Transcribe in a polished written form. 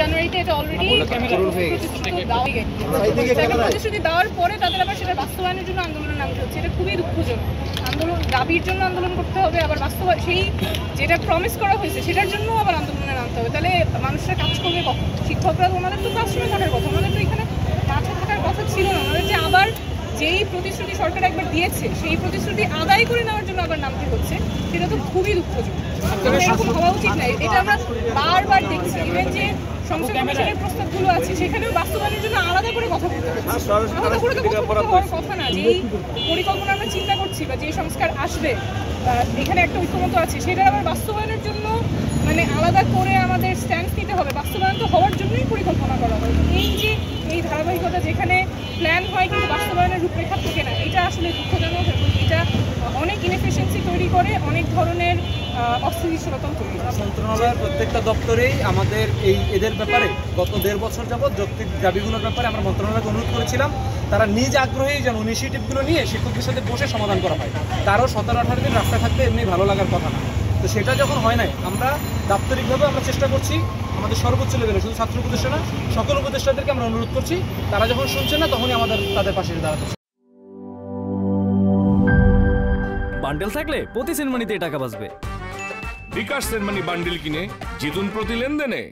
জানুয়ারিতে এটা অলরেডি প্রতিশ্রুতি দেওয়ার পরে তাদের আবার সেটা বাস্তবায়নের জন্য আন্দোলনে নামতে হচ্ছে। এটা খুবই দুঃখজনক। আন্দোলন দাবির জন্য আন্দোলন করতে হবে, আবার বাস্তবায়ন সেই যেটা প্রমিস করা হয়েছে সেটার জন্য আবার আন্দোলনে নামতে হবে। তাহলে মানুষরা কাজ করবে কখন? শিক্ষকরা ওনাদের তো ক্লাসরুমে থাকার কথা, ওনাদের তো এখানে মাঠে থাকার কথা ছিল না। ওনাদের যে আবার যেই প্রতিশ্রুতি সরকার একবার দিয়েছে সেই প্রতিশ্রুতি আদায় করে নেওয়ার জন্য আবার নামতে হচ্ছে, সেটা তো খুবই দুঃখজনক। এরকম হওয়া উচিত না। এটা আমরা বারবার দেখছি। ইভেন যে সংসদ কমিশনের প্রস্তাবগুলো আছে সেখানেও বাস্তবায়নের জন্য আলাদা করে কথা বলতে হচ্ছে। আলাদা করে তো হওয়ার কথা না। যেই পরিকল্পনা আমরা চিন্তা করছি বা যে সংস্কার আসবে, এখানে একটা ঐক্যমত আছে, সেটা আবার বাস্তবায়নের জন্য মানে আলাদা করে আমাদের স্ট্যান্ড নিতে হবে। বাস্তবায়ন তো হওয়ার জন্যই পরিকল্পনা করা হয়। এই যে এই ধারাবাহিকতা যেখানে প্ল্যান হয় কিন্তু বাস্তবায়নের রূপরেখা থাকে না, এটা আসলে দুঃখজনক এবং এটা অনেক ইনএফিসিয়েন্সি তৈরি করে, অনেক ধরনের অস্থিতিশীলতা তৈরি করে। মন্ত্রণালয়ের প্রত্যেকটা দপ্তরেই আমাদের এদের ব্যাপারে গত 1.5 বছর যাবৎ যৌক্তিক দাবিগুলোর ব্যাপারে আমরা মন্ত্রণালয়কে অনুরোধ করেছিলাম তারা নিজ আগ্রহেই যেন ইনিশিয়েটিভগুলো নিয়ে শিক্ষকদের সাথে বসে সমাধান করা হয়। তারও 17-18 দিন রাস্তায় থাকতে এমনি ভালো লাগার কথা না। তো সেটা যখন হয় নাই, আমরা দাপ্তরিকভাবে আমরা চেষ্টা করছি আমাদের সর্বোচ্চ লেভেলে, শুধু ছাত্র উপদেষ্টা না, সকল উপদেষ্টাদেরকে আমরা অনুরোধ করছি, তারা যখন শুনছে না তখনই আমাদের তাদের পাশে দাঁড়াতে। বান্ডেল থাকলে প্রতি সেনমানিতে টাকা বাঁচবে। বিকাশ সেনমানি বান্ডেল কিনে জিতুন প্রতি লেনদেনে।